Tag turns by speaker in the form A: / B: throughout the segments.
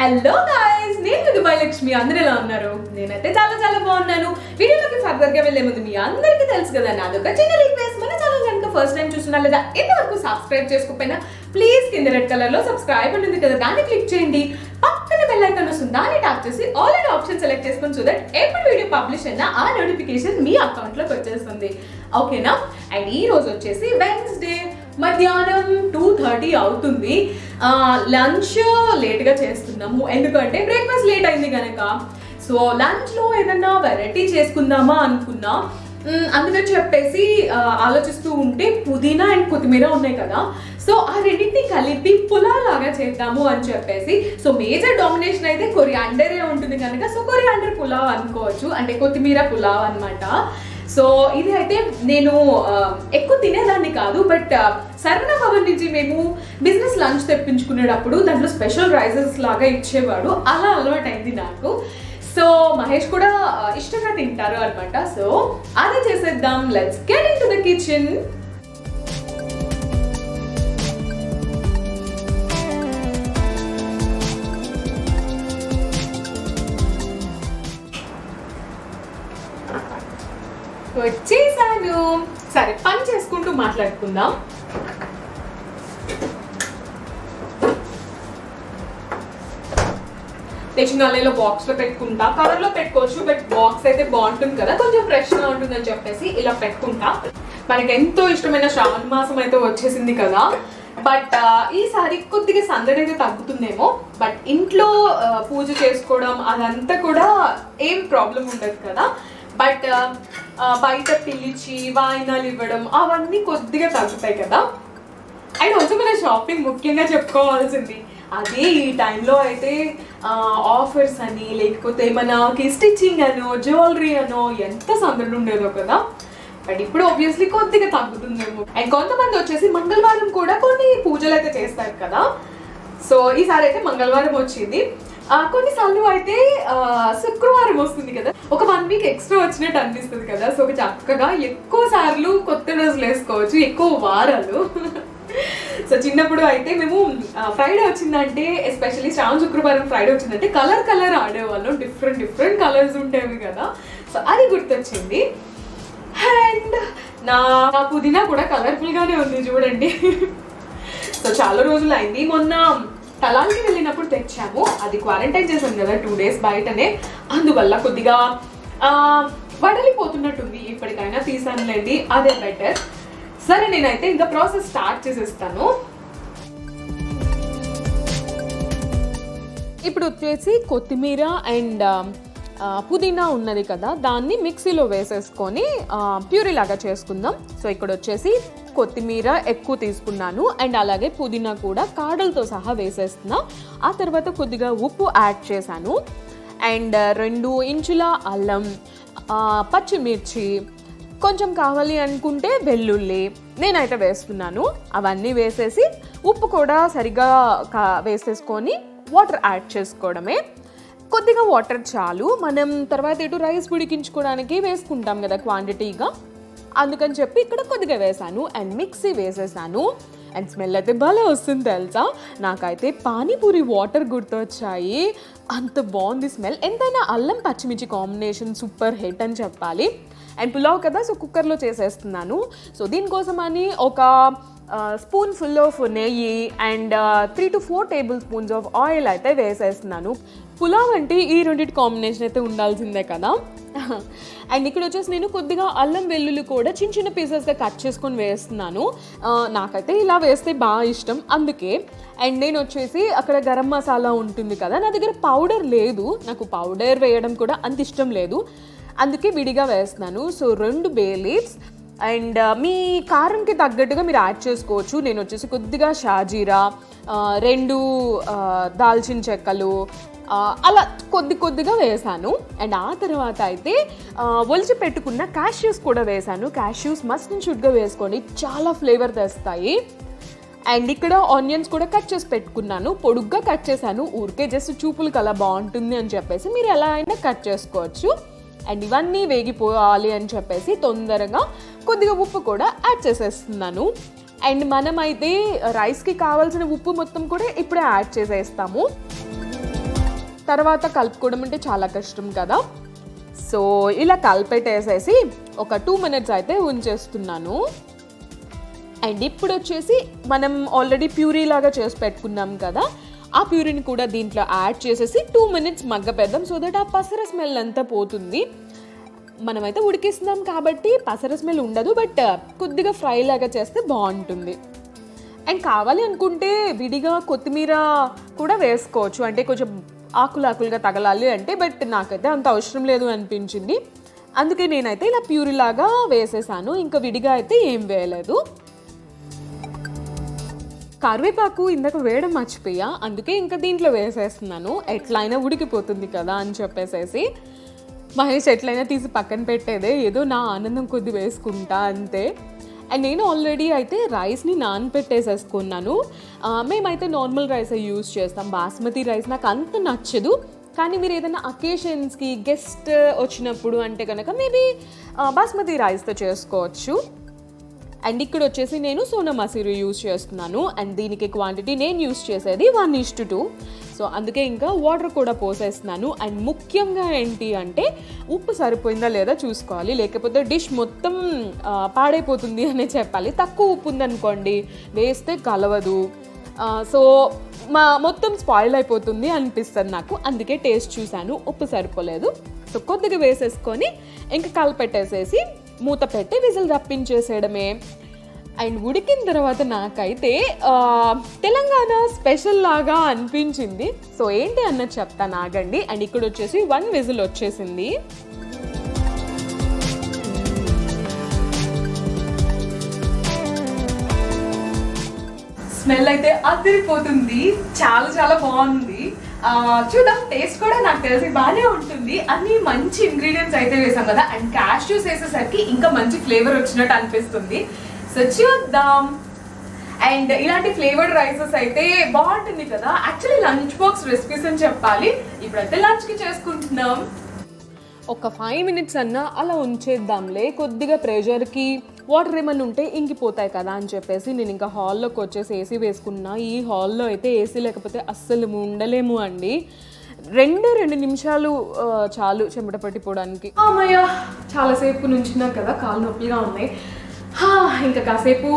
A: Hello guys, నేను Dubai Lakshmi. అందరూ ఎలా ఉన్నారు? నేనైతే చాలా చాలా బాగున్నాను. వీడియోలోకి ఫర్దర్ గా వెళ్లే ముందు మీ అందరికీ తెలుసు కదా, నాదొక చిన్న రిక్వెస్ట్. మన ఛానల్ కనుక ఫస్ట్ టైం చూస్తున్నా లేదా ఇంతవరకు సబ్స్క్రైబ్ చేసుకోకపోయినా ప్లీజ్ కింద రెడ్ కలర్ లో సబ్స్క్రైబ్ ఉంటుంది కదా, దాన్ని క్లిక్ చేయండి. పక్కన బెల్ ఐకాన్ వస్తుంది, దాన్ని ట్యాప్ చేసి ఆల్ అనే ఆప్షన్ సెలెక్ట్ చేసుకొని సో దట్ ఎప్పుడు వీడియో పబ్లిష్ అయినా ఆ నోటిఫికేషన్ మీ అకౌంట్ లోకి వచ్చేస్తుంది. ఓకేనా? అండ్ ఈ రోజు వచ్చేసి వెన్స్డే మధ్యాహ్నం 2:30 అవుతుంది. లంచ్ లేట్గా చేస్తున్నాము ఎందుకంటే బ్రేక్ఫాస్ట్ లేట్ అయింది కనుక. సో లంచ్లో ఏదన్నా వెరైటీ చేసుకుందామా అనుకున్నా. అందుకని చెప్పేసి ఆలోచిస్తూ ఉంటే పుదీనా అండ్ కొత్తిమీర ఉన్నాయి కదా, సో ఆ రెండింటిని కలిపి పులావ్ లాగా చేద్దాము అని చెప్పేసి. సో మేజర్ డామినేషన్ అయితే కొరియాండరే ఉంటుంది కనుక సో కొరియాండర్ పులావ్ అనుకోవచ్చు, అంటే కొత్తిమీర పులావ్ అనమాట. సో ఇది అయితే నేను ఎక్కువ తినేదాన్ని కాదు, బట్ సరవణ భవన్ నుంచి మేము బిజినెస్ లంచ్ తెప్పించుకునేటప్పుడు దాంట్లో స్పెషల్ రైసెస్ లాగా ఇచ్చేవాడు, అలా అలవాటు అయింది నాకు. సో మహేష్ కూడా ఇష్టంగా తింటారు అనమాట. సో అదే చేసేద్దాం. Let's get in to the kitchen. వచ్చేసాను. సరే, పని చేసుకుంటూ మాట్లాడుకుందాం. తెచ్చినాలేలో బాక్స్ లో పెట్టుకుంటా, కవర్ లో పెట్టుకోవచ్చు, బట్ బాక్స్ అయితే బాగుంటుంది కదా, కొంచెం ఫ్రెష్ గా ఉంటుంది అని చెప్పేసి ఇలా పెట్టుకుంటా. మనకి ఎంతో ఇష్టమైన శ్రావణ మాసం అయితే వచ్చేసింది కదా, బట్ ఈసారి కొద్దిగా సందడి అయితే తగ్గుతుందేమో. బట్ ఇంట్లో పూజ చేసుకోవడం అదంతా కూడా ఏం ప్రాబ్లం ఉండదు కదా, బట్ బయట పిలిచి వాయినాలు ఇవ్వడం అవన్నీ కొద్దిగా తగ్గుతాయి కదా. అండ్ ఆల్సో మన షాపింగ్ ముఖ్యంగా చెప్పుకోవాల్సింది అదే. ఈ టైంలో అయితే ఆఫర్స్ అని, లేకపోతే మనకి స్టిచ్చింగ్ అనో, జ్యువెలరీ అనో ఎంత సందడి ఉండేదో కదా. బట్ ఇప్పుడు ఆబ్వియస్లీ కొద్దిగా తగ్గుతుందేమో. అండ్ కొంతమంది వచ్చేసి మంగళవారం కూడా కొన్ని పూజలు అయితే చేస్తారు కదా. సో ఈసారి అయితే మంగళవారం వచ్చింది. కొన్నిసార్లు అయితే శుక్రవారం వస్తుంది కదా, ఒక 1 వీక్ ఎక్స్ట్రా వచ్చినట్టు అనిపిస్తుంది కదా. సో చక్కగా ఎక్కువ సార్లు కొత్త డ్రెస్సులు వేసుకోవచ్చు, ఎక్కువ వారాలు. సో చిన్నప్పుడు అయితే మేము ఫ్రైడే వచ్చిందంటే, ఎస్పెషల్లీ శ్రావణ శుక్రవారం ఫ్రైడే వచ్చిందంటే కలర్ ఆడేవాళ్ళం, డిఫరెంట్ కలర్స్ ఉండేవి కదా. సో అది గుర్తొచ్చింది. అండ్ నా పుదీనా కూడా కలర్ఫుల్ గానే ఉంది చూడండి. సో చాలా రోజులు అయింది. మొన్న తలానికి వెళ్ళినప్పుడు తెచ్చాము, అది క్వారంటైన్ చేశాను కదా 2 days బయటనే, అందువల్ల కొద్దిగా వడలిపోతున్నట్టుంది. ఇప్పటికైనా తీసానులేండి, అదే బెటర్. సరే, నేనైతే ఇంకా ప్రాసెస్ స్టార్ట్ చేసేస్తాను. ఇప్పుడు వచ్చేసి కొత్తిమీర అండ్ పుదీనా ఉన్నది కదా, దాన్ని మిక్సీలో వేసేసుకొని ప్యూరీ లాగా చేసుకుందాం. సో ఇక్కడ వచ్చేసి కొత్తిమీర ఎక్కువ తీసుకున్నాను అండ్ అలాగే పుదీనా కూడా కాడలతో సహా వేసేస్తున్నా. ఆ తర్వాత కొద్దిగా ఉప్పు యాడ్ చేశాను అండ్ 2 ఇంచుల అల్లం, పచ్చిమిర్చి, కొంచెం కావాలి అనుకుంటే వెల్లుల్లి నేనైతే వేస్తున్నాను. అవన్నీ వేసేసి ఉప్పు కూడా సరిగా వేసేసుకొని వాటర్ యాడ్ చేసుకోవడమే. కొద్దిగా వాటర్ చాలు, మనం తర్వాత ఇటు రైస్ ఉడికించుకోవడానికి వేసుకుంటాం కదా క్వాంటిటీగా, అందుకని చెప్పి ఇక్కడ కొద్దిగా వేసాను అండ్ మిక్సీ వేసేసాను. అండ్ స్మెల్ అయితే భలే వస్తుంది తెలుసా. నాకైతే పానీపూరి వాటర్ గుర్తొచ్చాయి, అంత బాగుంది స్మెల్. ఎంతైనా అల్లం పచ్చిమిర్చి కాంబినేషన్ సూపర్ హిట్ అని చెప్పాలి. అండ్ పులావ్ కదా, సో కుక్కర్లో చేసేస్తున్నాను. సో దీనికోసం అని ఒక స్పూన్ ఫుల్ ఆఫ్ నెయ్యి and 3 to 4 tablespoons of oil అయితే వేసేస్తున్నాను. పులావ్ అంటే ఈ రెండింటి కాంబినేషన్ అయితే ఉండాల్సిందే కదా. అండ్ ఇక్కడ వచ్చేసి నేను కొద్దిగా అల్లం వెల్లుల్లి కూడా చిన్న పీసెస్గా కట్ చేసుకొని వేస్తున్నాను. నాకైతే ఇలా వేస్తే బాగా ఇష్టం, అందుకే. అండ్ నేను వచ్చేసి అక్కడ గరం మసాలా ఉంటుంది కదా, నా దగ్గర పౌడర్ లేదు, నాకు పౌడర్ వేయడం కూడా అంత ఇష్టం లేదు, అందుకే విడిగా వేస్తున్నాను. సో 2 బే లీవ్స్ అండ్ మీ కారంకి తగ్గట్టుగా మీరు యాడ్ చేసుకోవచ్చు. నేను వచ్చేసి కొద్దిగా షాజీరా, 2 దాల్చిన చెక్కలు అలా కొద్దిగా వేసాను. అండ్ ఆ తర్వాత అయితే ఒలిచి పెట్టుకున్న క్యాష్యూస్ కూడా వేసాను. క్యాష్యూస్ మస్ట్ అండ్ షుడ్గా వేసుకోండి, చాలా ఫ్లేవర్ తెస్తాయి. అండ్ ఇక్కడ ఆనియన్స్ కూడా కట్ చేసి పెట్టుకున్నాను, పొడుగ్గా కట్ చేశాను, ఊరికే జస్ట్ చూపులకు అలా బాగుంటుంది అని చెప్పేసి మీరు ఎలా అయినా కట్ చేసుకోవచ్చు. అండ్ ఇవన్నీ వేగిపోవాలి అని చెప్పేసి తొందరగా కొద్దిగా ఉప్పు కూడా యాడ్ చేసేస్తున్నాను. అండ్ మనమైతే రైస్కి కావాల్సిన ఉప్పు మొత్తం కూడా ఇప్పుడే యాడ్ చేసేస్తాము. తర్వాత కలుపుకోవడం అంటే చాలా కష్టం కదా. సో ఇలా కలిపెట్టేసేసి ఒక 2 minutes అయితే ఉంచేస్తున్నాను. అండ్ ఇప్పుడు వచ్చేసి మనం ఆల్రెడీ ప్యూరీ లాగా చేసి పెట్టుకున్నాం కదా, ఆ ప్యూరీని కూడా దీంట్లో యాడ్ చేసేసి 2 minutes మగ్గపెద్దాం. సో దట్ ఆ పసర స్మెల్ అంతా పోతుంది. మనమైతే ఉడికిస్తున్నాం కాబట్టి పసర స్మెల్ ఉండదు, బట్ కొద్దిగా ఫ్రై లాగా చేస్తే బాగుంటుంది. అండ్ కావాలి అనుకుంటే విడిగా కొత్తిమీర కూడా వేసుకోవచ్చు, అంటే కొంచెం ఆకులుగా తగలాలి అంటే. బట్ నాకైతే అంత అవసరం లేదు అనిపించింది, అందుకే నేనైతే ఇలా ప్యూరీ లాగా వేసేసాను. ఇంకా విడిగా అయితే ఏం వేయలేదు. కరివేపాకు ఇందాక వేయడం మర్చిపోయా, అందుకే ఇంకా దీంట్లో వేసేస్తున్నాను. ఎట్లయినా ఉడికిపోతుంది కదా అని చెప్పేసేసి. మహేష్ ఎట్లయినా తీసి పక్కన పెట్టేదే, ఏదో నా ఆనందం కొద్ది వేసుకుంటా అంతే. అండ్ నేను ఆల్రెడీ అయితే రైస్ని నానబెట్టేసేసుకున్నాను. మేమైతే నార్మల్ రైస్ యూజ్ చేస్తాం, బాస్మతి రైస్ నాకు అంత నచ్చదు. కానీ మీరు ఏదైనా అకేషన్స్కి గెస్ట్ వచ్చినప్పుడు అంటే కనుక మేబీ బాస్మతి రైస్తో చేసుకోవచ్చు. అండ్ ఇక్కడ వచ్చేసి నేను సోనా మసూరి యూజ్ చేస్తున్నాను. అండ్ దీనికి క్వాంటిటీ నేను యూజ్ చేసేది 1:2. సో అందుకే ఇంకా వాటర్ కూడా పోసేస్తున్నాను. అండ్ ముఖ్యంగా ఏంటి అంటే ఉప్పు సరిపోయిందా లేదా చూసుకోవాలి, లేకపోతే డిష్ మొత్తం పాడైపోతుంది అనే చెప్పాలి. తక్కువ ఉప్పు ఉందనుకోండి వేస్తే కలవదు, సో మొత్తం స్పాయిల్ అయిపోతుంది అనిపిస్తుంది నాకు. అందుకే టేస్ట్ చూశాను, ఉప్పు సరిపోలేదు. సో కొద్దిగా వేసేసుకొని ఇంకా కలిపెట్టేసేసి మూత పెట్టి విజిల్ రప్పించేసేయడమే. అండ్ ఉడికిన తర్వాత నాకైతే తెలంగాణ స్పెషల్ లాగా అనిపించింది. సో ఏంటి అన్నది చెప్తాను ఆగండి. అండ్ ఇక్కడ వచ్చేసి 1 విజిల్ వచ్చేసింది. స్మెల్ అయితే అదిరిపోతుంది, చాలా చాలా బాగుంది. చూద్దాం, టేస్ట్ కూడా నాకు తెలిసి బాగానే ఉంటుంది. అన్ని మంచి ఇంగ్రీడియంట్స్ అయితే వేసాం కదా, అండ్ క్యాష్యూస్ వేసేసరికి ఇంకా మంచి ఫ్లేవర్ వచ్చినట్టు అనిపిస్తుంది. సో చూద్దాం. అండ్ ఇలాంటి ఫ్లేవర్డ్ రైసెస్ అయితే బాగుంటుంది కదా. యాక్చువల్లీ లంచ్ బాక్స్ రెసిపీస్ అని చెప్పాలి. ఇప్పుడైతే లంచ్కి చేసుకుంటున్నాం. ఒక 5 minutes అన్నా అలా ఉంచేద్దాంలే, కొద్దిగా ప్రెషర్కి వాటర్ ఏమన్నా ఉంటే ఇంకిపోతాయి కదా అని చెప్పేసి నేను ఇంకా హాల్లోకి వచ్చేసి ఏసీ వేసుకున్నా. ఈ హాల్లో అయితే ఏసీ లేకపోతే అస్సలు ఉండలేము అండి. 2 నిమిషాలు చాలు చెమట పట్టిపోవడానికి. అమ్మయ్య, చాలాసేపు నుంచున్నా కదా, కాళ్ళు నొప్పిగా ఉన్నాయి. ఇంకా కాసేపు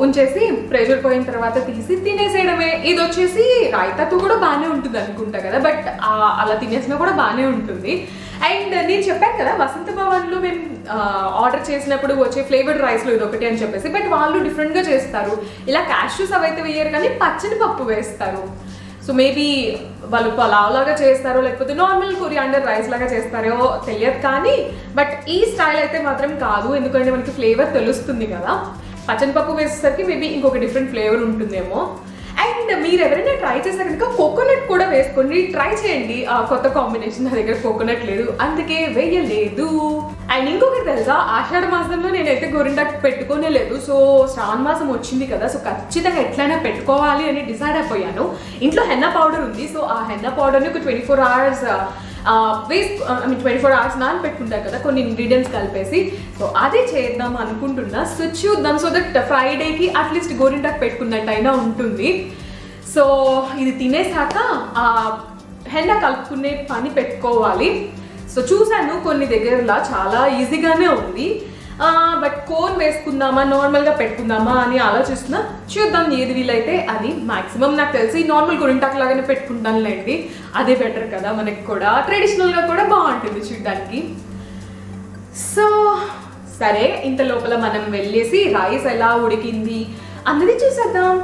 A: ఉంచేసి ప్రెషర్ పోయిన తర్వాత తీసి తినేసేయడమే. ఇది వచ్చేసి రైతాతో కూడా బాగానే ఉంటుంది అనుకుంటా కదా, బట్ అలా తినేసినా కూడా బాగానే ఉంటుంది. అండ్ నేను చెప్పాను కదా, వసంత భవన్లో మేము ఆర్డర్ చేసినప్పుడు వచ్చే ఫ్లేవర్డ్ రైస్లో ఇది ఒకటి అని చెప్పేసి, బట్ వాళ్ళు డిఫరెంట్గా చేస్తారు. ఇలా క్యాష్యూస్ అవైతే వేయరు కానీ పచ్చని పప్పు వేస్తారు. సో మేబీ వాళ్ళు పలావ్ లాగా చేస్తారో లేకపోతే నార్మల్ కొరియాండర్ రైస్ లాగా చేస్తారో తెలియదు కానీ, బట్ ఈ స్టైల్ అయితే మాత్రం కాదు. ఎందుకంటే మనకి ఫ్లేవర్ తెలుస్తుంది కదా. పచ్చని పప్పు వేసేసరికి మేబీ ఇంకొక డిఫరెంట్ ఫ్లేవర్ ఉంటుందేమో. అండ్ మీరు ఎవరైనా ట్రై చేస్తే కనుక కోకోనట్ కూడా వేసుకోండి, ట్రై చేయండి. కొత్త కాంబినేషన్, నా దగ్గర కోకోనట్ లేదు అందుకే వేయలేదు. అండ్ ఇంకొకటి తెలుసా, ఆషాఢ మాసంలో నేనైతే గోరింటాకు పెట్టుకోనే లేదు. సో శ్రావణ మాసం వచ్చింది కదా, సో ఖచ్చితంగా ఎట్లయినా పెట్టుకోవాలి అని డిసైడ్ అయిపోయాను. ఇంట్లో హెన్నా పౌడర్ ఉంది. సో ఆ హెన్నా పౌడర్ని ఒక 24 hours 24 hours నానబెట్టుకుంటారు కదా కొన్ని ఇంగ్రీడియంట్స్ కలిపేసి. సో అదే చేద్దాం అనుకుంటున్నా. సో చూద్దాం, సో దట్ ఫ్రైడేకి అట్లీస్ట్ గోరింటాకు పెట్టుకున్నట్టయినా ఉంటుంది. సో ఇది తినేసాక హెన్నా కలుపుకునే పని పెట్టుకోవాలి. సో చూసాను కొన్ని దగ్గరలా చాలా ఈజీగానే ఉంది, బట్ కోన్ వేసుకుందామా నార్మల్గా పెట్టుకుందామా అని ఆలోచిస్తున్నా. చూద్దాం ఏది వీలైతే అది. మ్యాక్సిమం నాకు తెలిసి నార్మల్ గోరింటాకు లాగానే పెట్టుకుంటానులేండి, అదే బెటర్ కదా, మనకి కూడా ట్రెడిషనల్గా కూడా బాగుంటుంది చూడడానికి. సో సరే, ఇంత లోపల మనం వెళ్ళేసి రైస్ ఎలా ఉడికింది అన్నది చూసేద్దాం.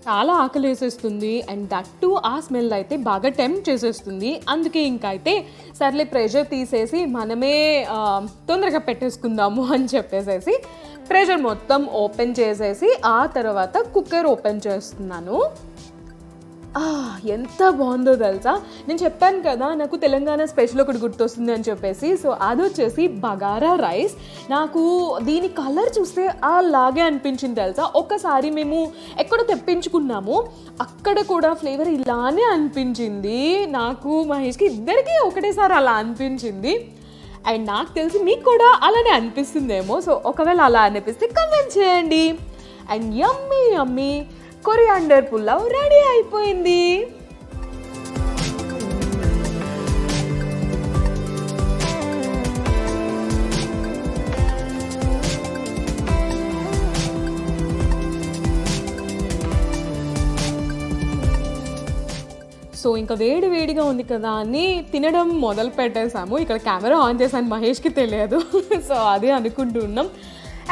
A: చాలా ఆకలి వేసేస్తుంది అండ్ దట్టు ఆ స్మెల్ అయితే బాగా టెంప్ట్ చేసేస్తుంది. అందుకే ఇంకా అయితే సర్లే ప్రెషర్ తీసేసి మనమే తొందరగా పెట్టేసుకుందాము అని చెప్పేసేసి ప్రెషర్ మొత్తం ఓపెన్ చేసేసి ఆ తర్వాత కుక్కర్ ఓపెన్ చేస్తున్నాను. ఎంత బాగుందో తెలుసా. నేను చెప్పాను కదా నాకు తెలంగాణ స్పెషల్ ఒకటి గుర్తొస్తుంది అని చెప్పేసి. సో అది వచ్చేసి బగారా రైస్. నాకు దీని కలర్ చూస్తే అలాగే అనిపించింది తెలుసా. ఒకసారి మేము ఎక్కడ తెప్పించుకున్నాము, అక్కడ కూడా ఫ్లేవర్ ఇలానే అనిపించింది. నాకు మహేష్కి ఇద్దరికి ఒకటేసారి అలా అనిపించింది. అండ్ నాకు తెలిసి మీకు కూడా అలానే అనిపిస్తుందేమో. సో ఒకవేళ అలా అనిపిస్తే కమెంట్ చేయండి. And yummy yummy coriander pulao ready అయిపోయింది. సో ఇంకా వేడి వేడిగా ఉంది కదా అని తినడం మొదలు పెట్టేసాము. ఇక్కడ కెమెరా ఆన్ చేశాను, మహేష్కి తెలియదు. సో అదే అనుకుంటున్నాం.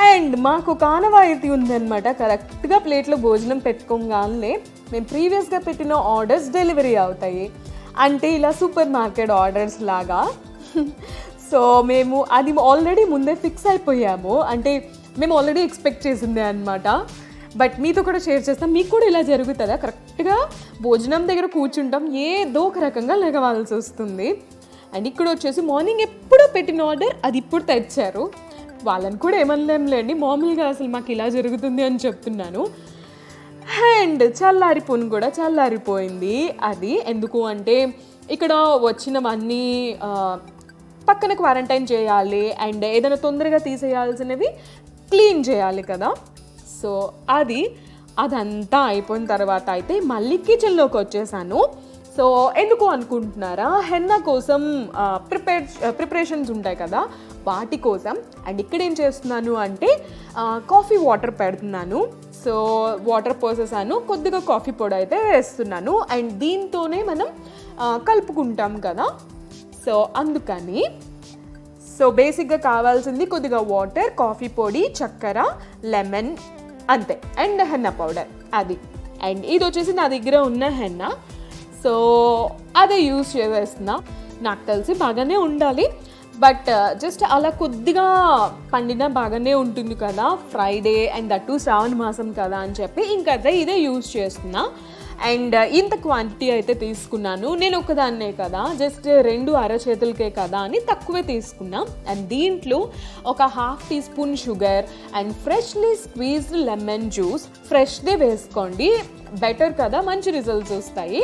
A: అండ్ మాకు ఒక ఆనవాయితీ ఉందన్నమాట, కరెక్ట్గా ప్లేట్లో భోజనం పెట్టుకోగానే మేము ప్రీవియస్గా పెట్టిన ఆర్డర్స్ డెలివరీ అవుతాయి. అంటే ఇలా సూపర్ మార్కెట్ ఆర్డర్స్ లాగా. సో మేము అది ఆల్రెడీ ముందే ఫిక్స్ అయిపోయాము, అంటే మేము ఆల్రెడీ ఎక్స్పెక్ట్ చేసిందే అనమాట. బట్ మీతో కూడా షేర్ చేస్తాం. మీకు కూడా ఇలా జరుగుతుందా? కరెక్ట్గా భోజనం దగ్గర కూర్చుంటాం, ఏదో ఒక రకంగా లెగవాల్సి వస్తుంది. అండ్ ఇక్కడ వచ్చేసి మార్నింగ్ ఎప్పుడో పెట్టిన ఆర్డర్ అది ఇప్పుడు తెచ్చారు. వాళ్ళని కూడా ఏమనలేంలేండి, మామూలుగా అసలు మాకు ఇలా జరుగుతుంది అని చెప్తున్నాను. అండ్ చల్లారిపోయింది అది. ఎందుకు అంటే ఇక్కడ వచ్చినవన్నీ పక్కన క్వారంటైన్ చేయాలి అండ్ ఏదైనా తొందరగా తీసేయాల్సినవి క్లీన్ చేయాలి కదా. సో అదంతా అయిపోయిన తర్వాత అయితే మళ్ళీ కిచెన్లోకి వచ్చేసాను. సో ఎందుకు అనుకుంటున్నారా, హెన్నా కోసం ప్రిపరేషన్స్ ఉంటాయి కదా వాటి కోసం. అండ్ ఇక్కడ ఏం చేస్తున్నాను అంటే కాఫీ వాటర్ పెడుతున్నాను. సో వాటర్ పోసేసాను, కొద్దిగా కాఫీ పొడి అయితే వేస్తున్నాను. అండ్ దీంతోనే మనం కలుపుకుంటాం కదా, సో అందుకని. సో బేసిక్గా కావాల్సింది కొద్దిగా వాటర్, కాఫీ పొడి, చక్కెర, లెమన్, అంతే. అండ్ హెన్నా పౌడర్ అది. అండ్ ఇది వచ్చేసి నా దగ్గర ఉన్న హెన్నా, సో అదే యూజ్ చేసేస్తున్నా. నాకు తెలిసి బాగానే ఉండాలి, బట్ జస్ట్ అలా కొద్దిగా పండినా బాగానే ఉంటుంది కదా, ఫ్రైడే అండ్ దట్టు శ్రావణ మాసం కదా అని చెప్పి ఇంకైతే ఇదే యూజ్ చేస్తున్నా. అండ్ ఇంత క్వాంటిటీ అయితే తీసుకున్నాను, నేను ఒకదాన్నే కదా, జస్ట్ 2 అరచేతులకే కదా అని తక్కువే తీసుకున్నా. అండ్ దీంట్లో ఒక 1/2 teaspoon sugar and freshly squeezed lemon juice, ఫ్రెష్దే వేసుకోండి, బెటర్ కదా, మంచి రిజల్ట్స్ వస్తాయి.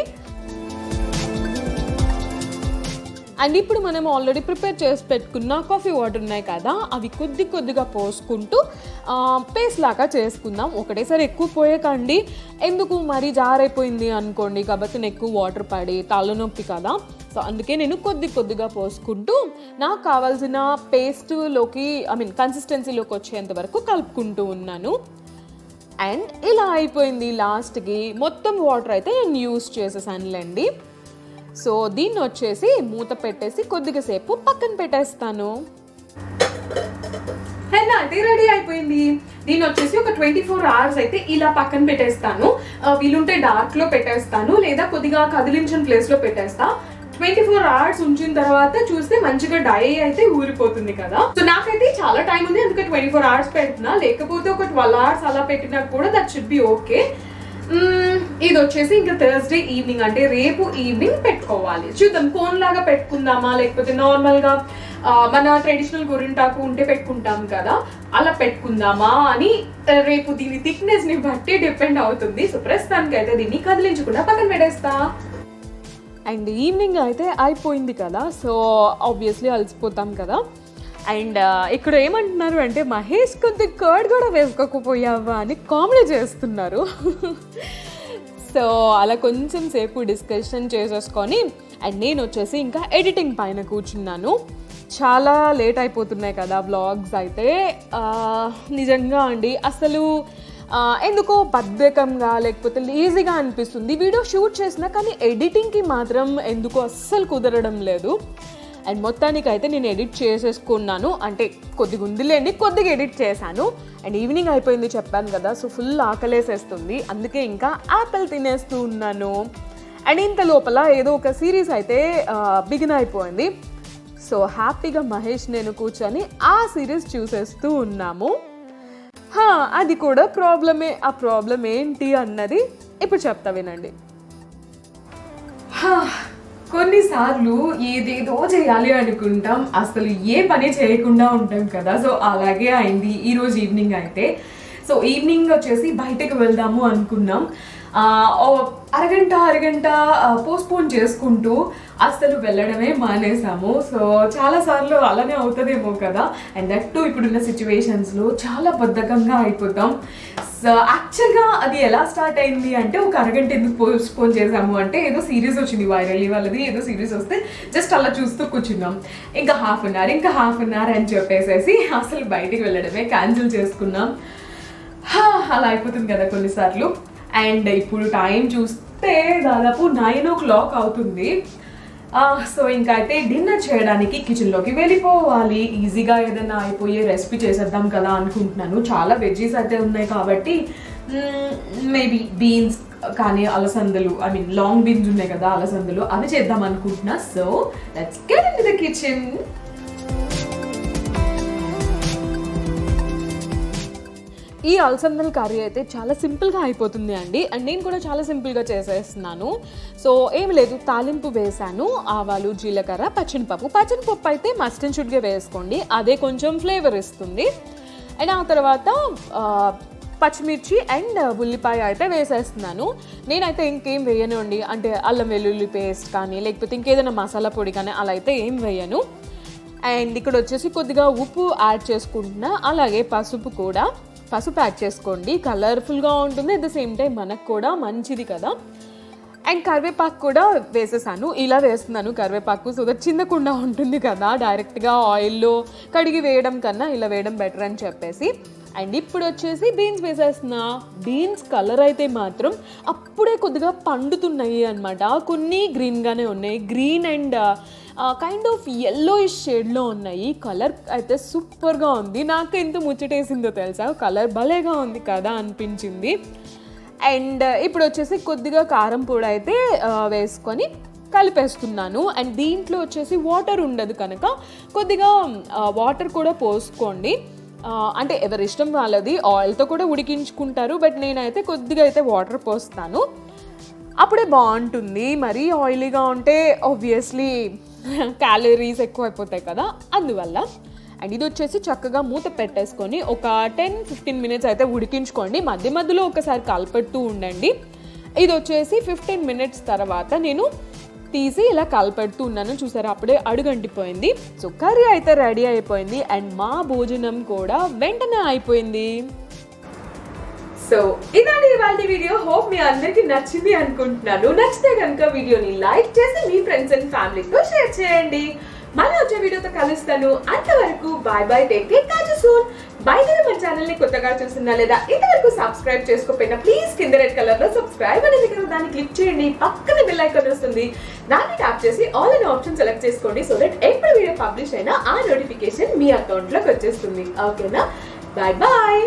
A: అండ్ ఇప్పుడు మనం ఆల్రెడీ ప్రిపేర్ చేసి పెట్టుకున్న కాఫీ వాటర్ ఉన్నాయి కదా, అవి కొద్దిగా పోసుకుంటూ పేస్ట్ లాగా చేసుకుందాం. ఒకటేసారి ఎక్కువ పోయేకండి, ఎందుకు మరీ జారైపోయింది అనుకోండి, కాబట్టి నేను ఎక్కువ వాటర్ పడి తలనొప్పి కదా. సో అందుకే నేను కొద్దిగా పోసుకుంటూ నాకు కావాల్సిన పేస్ట్లోకి కన్సిస్టెన్సీలోకి వచ్చేంత వరకు కలుపుకుంటూ ఉన్నాను. అండ్ ఇలా అయిపోయింది. లాస్ట్కి మొత్తం వాటర్ అయితే నేను యూజ్ చేసేసానులేండి. సో దీన్ని వచ్చేసి మూత పెట్టేసి కొద్దిగా సేపు పక్కన పెట్టేస్తాను. హెన్నా అయితే రెడీ అయిపోయింది. దీన్ని వచ్చేసి ఒక 24 hours అయితే ఇలా పక్కన పెట్టేస్తాను. వీలుంటే డార్క్ లో పెట్టేస్తాను, లేదా కొద్దిగా కదిలించిన ప్లేస్ లో పెట్టేస్తా. 24 hours ఉంచిన తర్వాత చూస్తే మంచిగా డై అయితే ఊరిపోతుంది కదా. సో నాకైతే చాలా టైం ఉంది, అందుకే 24 hours పెడుతున్నా. లేకపోతే ఒక 12 hours అలా పెట్టినా కూడా దట్ షుడ్ బి ఓకే. ఇది వచ్చేసి ఇంకా థర్స్డే ఈవినింగ్, అంటే రేపు ఈవినింగ్ పెట్టుకోవాలి. చూద్దాం, కోన్ లాగా పెట్టుకుందామా లేకపోతే నార్మల్గా మన ట్రెడిషనల్ గోరింటాకు ఉంటే పెట్టుకుంటాం కదా అలా పెట్టుకుందామా అని రేపు దీని థిక్నెస్ ని బట్టి డిపెండ్ అవుతుంది. సో ప్రస్తుతానికి అయితే దీన్ని కదిలించకుండా పక్కన పెట్టేస్తా. అండ్ ఈవినింగ్ అయితే అయిపోయింది కదా, సో ఆబ్వియస్లీ అలసిపోతాం కదా. అండ్ ఇక్కడ ఏమంటున్నారు అంటే, మహేష్ కొద్ది కర్డ్ కూడా వేసుకోకపోయావా అని కామెడీ చేస్తున్నారు. సో అలా కొంచెం సేపు డిస్కషన్ చేసేసుకొని అండ్ నేను వచ్చేసి ఇంకా ఎడిటింగ్ పైన కూర్చున్నాను. చాలా లేట్ అయిపోతున్నాయి కదా వ్లాగ్స్ అయితే. నిజంగా అండి అసలు ఎందుకో బద్ధకంగా లేకపోతే ఈజీగా అనిపిస్తుంది వీడియో షూట్ చేసినా, కానీ ఎడిటింగ్కి మాత్రం ఎందుకో అస్సలు కుదరడం లేదు. అండ్ మొత్తానికి అయితే నేను ఎడిట్ చేసేసుకున్నాను, అంటే కొద్దిగా ఉందిలేండి, కొద్దిగా ఎడిట్ చేశాను. అండ్ ఈవినింగ్ అయిపోయింది చెప్పాను కదా, సో ఫుల్ ఆకలేసేస్తుంది, అందుకే ఇంకా యాపిల్ తినేస్తూ ఉన్నాను. అండ్ ఇంత లోపల ఏదో ఒక సిరీస్ అయితే బిగిన్ అయిపోయింది. సో హ్యాపీగా మహేష్ నేను కూర్చొని ఆ సిరీస్ చూసేస్తూ ఉన్నాము. అది కూడా ప్రాబ్లమే. ఆ ప్రాబ్లం ఏంటి అన్నది ఇప్పుడు చెప్తా వినండి. కొన్నిసార్లు ఏదేదో చేయాలి అనుకుంటాం, అసలు ఏ పని చేయకుండా ఉంటాం కదా. సో అలాగే అయింది ఈరోజు ఈవినింగ్ అయితే. సో ఈవినింగ్ వచ్చేసి బయటకు వెళ్దాము అనుకున్నాం. అరగంట పోస్ట్పోన్ చేసుకుంటూ అస్సలు వెళ్ళడమే మానేసాము. సో చాలాసార్లు అలానే అవుతుందేమో కదా. అండ్ దట్టు ఇప్పుడున్న సిచ్యువేషన్స్లో చాలా బద్ధకంగా అయిపోతాం. సో యాక్చువల్గా అది ఎలా స్టార్ట్ అయింది అంటే, ఒక అరగంట ఎందుకు పోస్ట్పోన్ చేసాము అంటే, ఏదో సిరీస్ వచ్చింది వైరల్ వాళ్ళది, ఏదో సిరీస్ వస్తే జస్ట్ అలా చూస్తూ కూర్చున్నాం. ఇంకా హాఫ్ అన్ అవర్ అని చెప్పేసేసి అసలు బయటికి వెళ్ళడమే క్యాన్సిల్ చేసుకున్నాం. అలా అయిపోతుంది కదా కొన్నిసార్లు. అండ్ ఇప్పుడు టైం చూస్తే కరెక్టే దాదాపు 9 o'clock అవుతుంది. సో ఇంకా అయితే డిన్నర్ చేయడానికి కిచెన్లోకి వెళ్ళిపోవాలి. ఈజీగా ఏదైనా అయిపోయే రెసిపీ చేసేద్దాం కదా అనుకుంటున్నాను. చాలా వెజ్జీస్ అయితే ఉన్నాయి కాబట్టి మేబీ బీన్స్ కానీ అలసందలు, ఐ మీన్ లాంగ్ బీన్స్ ఉన్నాయి కదా అలసందలు, అవి చేద్దాం అనుకుంటున్నా. So let's get into the kitchen. ఈ అలసందల కర్రీ అయితే చాలా సింపుల్గా అయిపోతుంది అండి. అండ్ నేను కూడా చాలా సింపుల్గా చేసేస్తున్నాను. సో ఏమి లేదు, తాలింపు వేసాను, ఆవాలు, జీలకర్ర, పచ్చనిపప్పు అయితే మస్ట్ అండ్ షుడ్గా వేసుకోండి, అదే కొంచెం ఫ్లేవర్ ఇస్తుంది. అండ్ ఆ తర్వాత పచ్చిమిర్చి అండ్ ఉల్లిపాయ అయితే వేసేస్తున్నాను. నేనైతే ఇంకేం వేయను అండి, అంటే అల్లం వెల్లుల్లి పేస్ట్ కానీ లేకపోతే ఇంకేదైనా మసాలా పొడి కానీ అలా అయితే ఏం వేయను. అండ్ ఇక్కడ వచ్చేసి కొద్దిగా ఉప్పు యాడ్ చేసుకుంటున్నా, అలాగే పసుపు యాడ్ చేసుకోండి, కలర్ఫుల్గా ఉంటుంది, అట్ ద సేమ్ టైం మనకు కూడా మంచిది కదా. అండ్ కరివేపాకు కూడా వేసేసాను, ఇలా వేస్తున్నాను కరివేపాకు సో దట్ చిన్నకుండా ఉంటుంది కదా, డైరెక్ట్గా ఆయిల్లో కడిగి వేయడం కన్నా ఇలా వేయడం బెటర్ అని చెప్పేసి. అండ్ ఇప్పుడు వచ్చేసి బీన్స్ వేసేస్తున్నా. బీన్స్ కలర్ అయితే మాత్రం అప్పుడే కొద్దిగా పండుతున్నాయి అనమాట, కొన్ని గ్రీన్గానే ఉన్నాయి, green and kind of yellowish షేడ్లో ఉన్నాయి. కలర్ అయితే సూపర్గా ఉంది, నాకు ఎంత ముచ్చటేసిందో తెలుసా, కలర్ భలేగా ఉంది కదా అనిపించింది. అండ్ ఇప్పుడు వచ్చేసి కొద్దిగా కారం పొడి అయితే వేసుకొని కలిపేస్తున్నాను. అండ్ దీంట్లో వచ్చేసి వాటర్ ఉండదు కనుక కొద్దిగా వాటర్ కూడా పోసుకోండి, అంటే ఎవరి ఇష్టం వాళ్ళది, ఆయిల్తో కూడా ఉడికించుకుంటారు, బట్ నేనైతే కొద్దిగా అయితే వాటర్ పోస్తాను, అప్పుడే బాగుంటుంది. మరీ ఆయిలీగా ఉంటే ఆబ్వియస్లీ క్యాలరీస్ ఎక్కువ అయిపోతాయి కదా, అందువల్ల. అండ్ ఇది వచ్చేసి చక్కగా మూత పెట్టేసుకొని ఒక 10-15 minutes అయితే ఉడికించుకోండి, మధ్య మధ్యలో ఒకసారి కలపెడుతూ ఉండండి. ఇది వచ్చేసి 15 minutes తర్వాత నేను తీసి ఇలా కలపెడుతూ ఉన్నాను, చూసారా అప్పుడే అడుగంటిపోయింది. సో కర్రీ అయితే రెడీ అయిపోయింది అండ్ మా భోజనం కూడా వెంటనే అయిపోయింది. సో ఇదండి ఇవాళ వీడియో. హోప్ మీ అందరికి నచ్చింది అనుకుంటున్నాను. నచ్చితే కనుక వీడియోని లైక్ చేసి మీ ఫ్రెండ్స్ అండ్ ఫ్యామిలీతో షేర్ చేయండి. మళ్ళీ వచ్చే వీడియోతో కలుస్తాను, అంతవరకు bye bye, take care, catch you soon. బయట మన ఛానల్ ని కొత్తగా చూస్తున్నా లేదా ఇంతవరకు సబ్స్క్రైబ్ చేసుకోకపోయినా ప్లీజ్ కింద రెడ్ కలర్ లో సబ్స్క్రైబ్ అనేది కదా, దాన్ని క్లిక్ చేయండి, పక్కన బెల్ ఐకాన్ వస్తుంది, దాన్ని ట్యాప్ చేసి ఆల్ అనే ఆప్షన్ సెలెక్ట్ చేసుకోండి, సో దట్ ఎప్పుడు వీడియో పబ్లిష్ అయినా ఆ నోటిఫికేషన్ మీ అకౌంట్ లోకి వచ్చేస్తుంది. ఓకేనా, బాయ్ బాయ్.